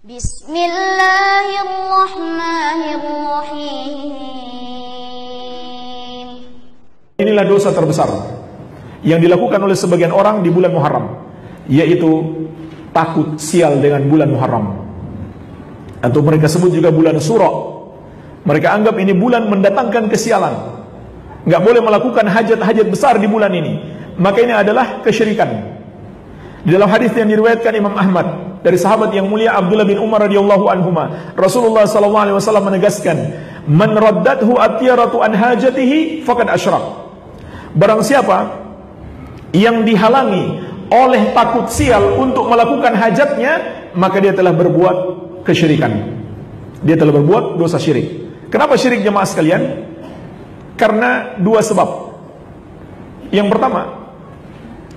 Bismillahirrahmanirrahim. Inilah dosa terbesar yang dilakukan oleh sebagian orang di bulan Muharram, yaitu takut sial dengan bulan Muharram, atau mereka sebut juga bulan Sura. Mereka anggap ini bulan mendatangkan kesialan, nggak boleh melakukan hajat-hajat besar di bulan ini. Maka ini adalah kesyirikan. Di dalam hadis yang diriwayatkan Imam Ahmad dari sahabat yang mulia Abdullah bin Umar radhiyallahu anhuma, Rasulullah sallallahu alaihi wasallam menegaskan, "Man raddathu at-tiyaratu an hajatihi faqad asyrak." Barang siapa yang dihalangi oleh takut sial untuk melakukan hajatnya, maka dia telah berbuat kesyirikan. Dia telah berbuat dosa syirik. Kenapa syirik, jemaah sekalian? Karena dua sebab. Yang pertama,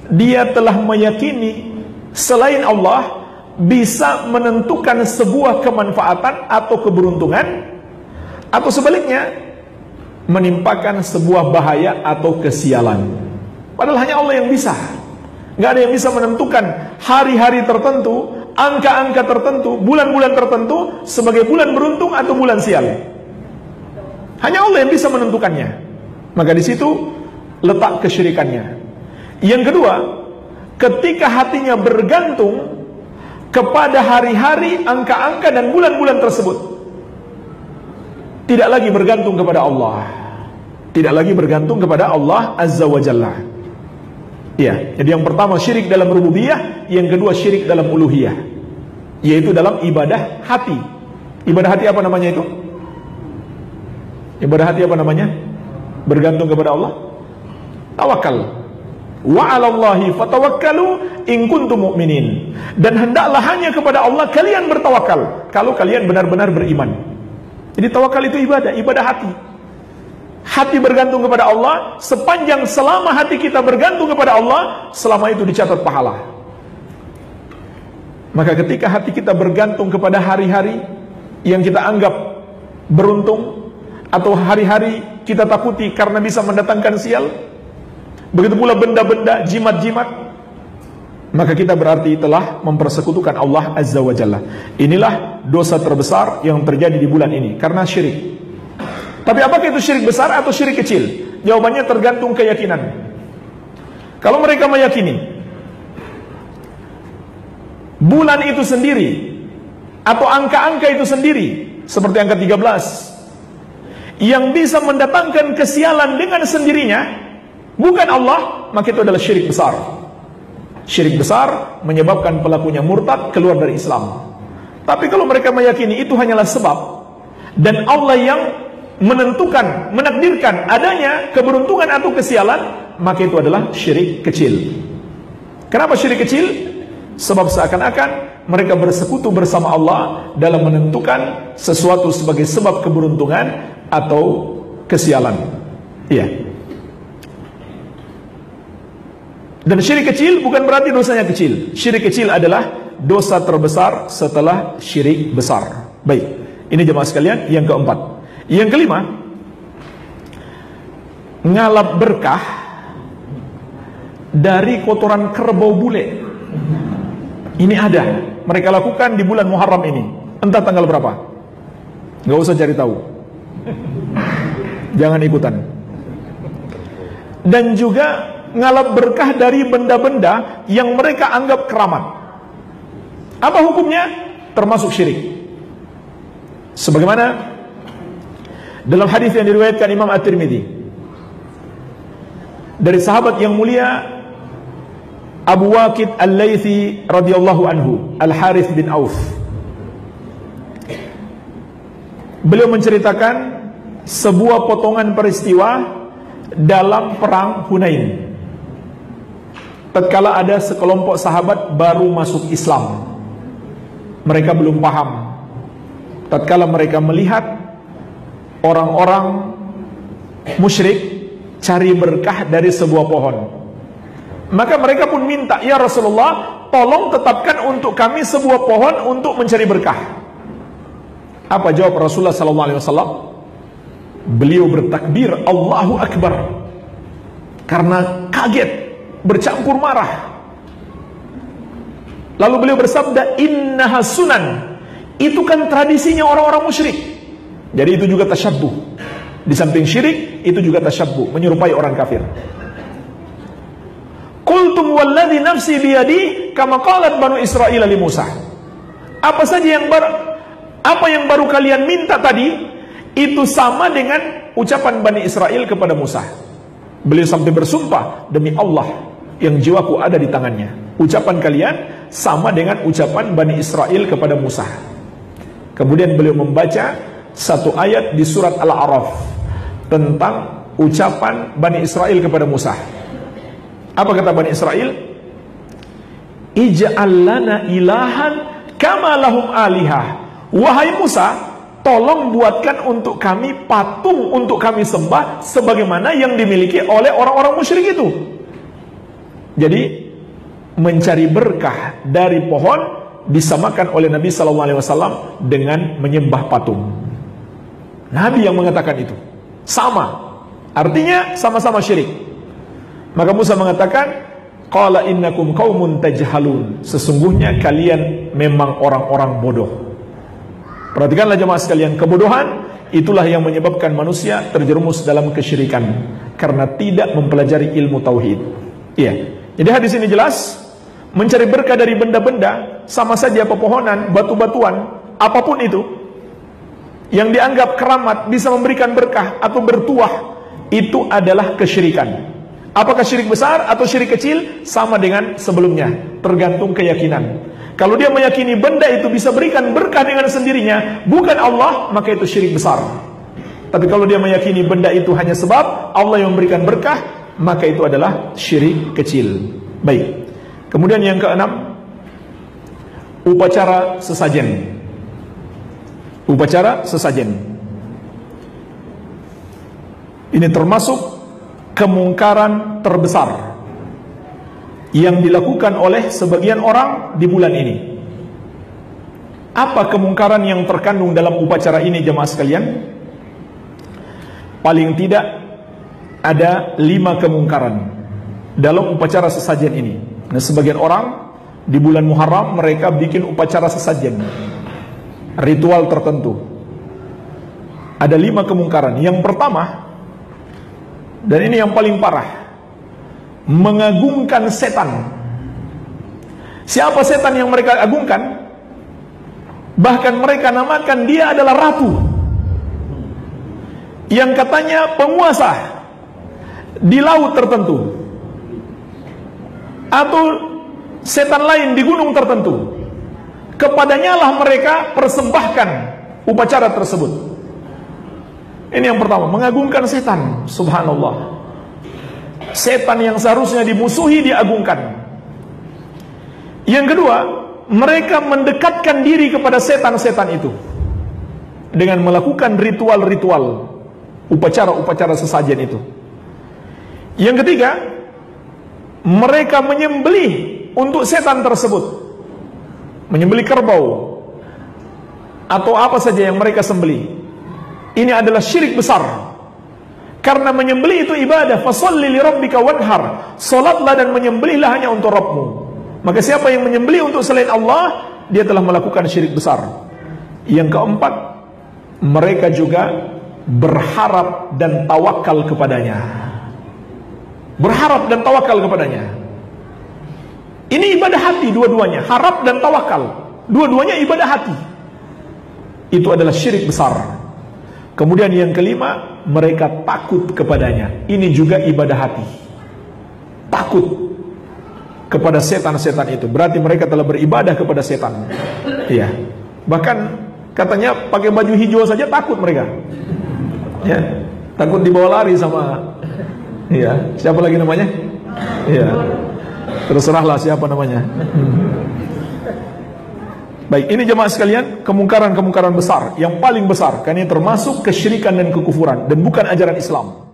dia telah meyakini selain Allah bisa menentukan sebuah kemanfaatan atau keberuntungan, atau sebaliknya menimpakan sebuah bahaya atau kesialan. Padahal hanya Allah yang bisa. Nggak ada yang bisa menentukan hari-hari tertentu, angka-angka tertentu, bulan-bulan tertentu sebagai bulan beruntung atau bulan sial. Hanya Allah yang bisa menentukannya. Maka di situ letak kesyirikannya. Yang kedua, ketika hatinya bergantung kepada hari-hari, angka-angka dan bulan-bulan tersebut, tidak lagi bergantung kepada Allah, tidak lagi bergantung kepada Allah Azza wa Jalla. Ya, jadi yang pertama syirik dalam rububiyah, yang kedua syirik dalam uluhiyah, yaitu dalam ibadah hati. Ibadah hati apa namanya itu? Ibadah hati apa namanya? Bergantung kepada Allah. Tawakal. Wa 'alallahi fatawakkalu in kuntum mu'minin. Dan hendaklah hanya kepada Allah kalian bertawakal kalau kalian benar-benar beriman. Jadi tawakal itu ibadah, ibadah hati. Hati bergantung kepada Allah, sepanjang selama hati kita bergantung kepada Allah, selama itu dicatat pahala. Maka ketika hati kita bergantung kepada hari-hari yang kita anggap beruntung, atau hari-hari kita takuti karena bisa mendatangkan sial, begitu pula benda-benda, jimat-jimat, maka kita berarti telah mempersekutukan Allah Azza wa Jalla. Inilah dosa terbesar yang terjadi di bulan ini karena syirik. Tapi apakah itu syirik besar atau syirik kecil? Jawabannya tergantung keyakinan. Kalau mereka meyakini bulan itu sendiri atau angka-angka itu sendiri, seperti angka 13 yang bisa mendatangkan kesialan dengan sendirinya, bukan Allah, maka itu adalah syirik besar. Syirik besar menyebabkan pelakunya murtad, keluar dari Islam. Tapi kalau mereka meyakini itu hanyalah sebab, dan Allah yang menentukan, menakdirkan adanya keberuntungan atau kesialan, maka itu adalah syirik kecil. Kenapa syirik kecil? Sebab seakan-akan mereka bersekutu bersama Allah dalam menentukan sesuatu sebagai sebab keberuntungan atau kesialan. Iya. Dan syirik kecil bukan berarti dosanya kecil. Syirik kecil adalah dosa terbesar setelah syirik besar. Baik, ini jemaah sekalian yang keempat. Yang kelima, ngalap berkah dari kotoran kerbau bule. Ini ada, mereka lakukan di bulan Muharram ini. Entah tanggal berapa, nggak usah cari tahu, jangan ikutan. Dan juga ngalap berkah dari benda-benda yang mereka anggap keramat. Apa hukumnya? Termasuk syirik. Sebagaimana dalam hadis yang diriwayatkan Imam At-Tirmidzi dari sahabat yang mulia Abu Waqid Al-Laythi radhiyallahu anhu, Al-Harith bin Auf. Beliau menceritakan sebuah potongan peristiwa dalam perang Hunain. Tatkala ada sekelompok sahabat baru masuk Islam, mereka belum paham. Tatkala mereka melihat orang-orang musyrik cari berkah dari sebuah pohon, maka mereka pun minta, "Ya Rasulullah, tolong tetapkan untuk kami sebuah pohon untuk mencari berkah." Apa jawab Rasulullah SAW? Beliau bertakbir Allahu Akbar karena kaget, bercampur marah. Lalu beliau bersabda, "Innaha sunan Itu kan tradisinya orang-orang musyrik. Jadi itu juga tasyabbuh. Di samping syirik, itu juga tasyabbuh, menyerupai orang kafir. Qultum walladzi nafsi biyadi kama qalat banu Israil li Musa. Apa yang baru kalian minta tadi, itu sama dengan ucapan Bani Israel kepada Musa. Beliau sampai bersumpah, demi Allah yang jiwaku ada di tangannya, ucapan kalian sama dengan ucapan Bani Israel kepada Musa. Kemudian beliau membaca satu ayat di surat Al-A'raf tentang ucapan Bani Israel kepada Musa. Apa kata Bani Israel? Ij'al lana ilahan kama lahum alihah. Wahai Musa, tolong buatkan untuk kami patung untuk kami sembah sebagaimana yang dimiliki oleh orang-orang musyrik itu. Jadi mencari berkah dari pohon disamakan oleh Nabi SAW dengan menyembah patung. Nabi yang mengatakan itu sama, artinya sama-sama syirik. Maka Musa mengatakan, qala innakum qaumun tajhalun, sesungguhnya kalian memang orang-orang bodoh. Perhatikanlah jemaah sekalian, kebodohan itulah yang menyebabkan manusia terjerumus dalam kesyirikan karena tidak mempelajari ilmu tauhid. Iya. Jadi hadis ini jelas, mencari berkah dari benda-benda, sama saja pepohonan, batu-batuan, apapun itu yang dianggap keramat bisa memberikan berkah atau bertuah, itu adalah kesyirikan. Apakah syirik besar atau syirik kecil? Sama dengan sebelumnya, tergantung keyakinan. Kalau dia meyakini benda itu bisa berikan berkah dengan sendirinya, bukan Allah, maka itu syirik besar. Tapi kalau dia meyakini benda itu hanya sebab Allah yang memberikan berkah, maka itu adalah syirik kecil. Baik. Kemudian yang keenam, upacara sesajen. Upacara sesajen ini termasuk kemungkaran terbesar yang dilakukan oleh sebagian orang di bulan ini. Apa kemungkaran yang terkandung dalam upacara ini jemaah sekalian? Paling tidak ada 5 kemungkaran dalam upacara sesajen ini. Nah, sebagian orang di bulan Muharram mereka bikin upacara sesajen, ritual tertentu. Ada 5 kemungkaran. Yang pertama, dan ini yang paling parah, mengagungkan setan. Siapa setan yang mereka agungkan? Bahkan mereka namakan dia adalah ratu, yang katanya penguasa di laut tertentu, atau setan lain di gunung tertentu. Kepadanya lah mereka persembahkan upacara tersebut. Ini yang pertama, mengagungkan setan. Subhanallah. Setan yang seharusnya dimusuhi diagungkan. Yang kedua, mereka mendekatkan diri kepada setan-setan itu dengan melakukan ritual-ritual, upacara-upacara sesajen itu. Yang ketiga, mereka menyembelih untuk setan tersebut, menyembelih kerbau atau apa saja yang mereka sembelih. Ini adalah syirik besar, karena menyembelih itu ibadah. Fasholli li rabbika wanhar, salatlah dan menyembelihlah hanya untuk Rabbmu. Maka siapa yang menyembelih untuk selain Allah, dia telah melakukan syirik besar. Yang keempat, mereka juga berharap dan tawakal kepadanya. Berharap dan tawakal kepadanya. Ini ibadah hati dua-duanya, harap dan tawakal, dua-duanya ibadah hati. Itu adalah syirik besar. Kemudian yang kelima, mereka takut kepadanya. Ini juga ibadah hati. Takut kepada setan-setan itu. Berarti mereka telah beribadah kepada setan. Iya. Bahkan katanya pakai baju hijau saja takut mereka. Ya, takut dibawa lari sama. Iya. Siapa lagi namanya? Iya. Terserahlah siapa namanya. Baik, ini jemaah sekalian, kemungkaran-kemungkaran besar, yang paling besar, karena ini termasuk kesyirikan dan kekufuran, dan bukan ajaran Islam.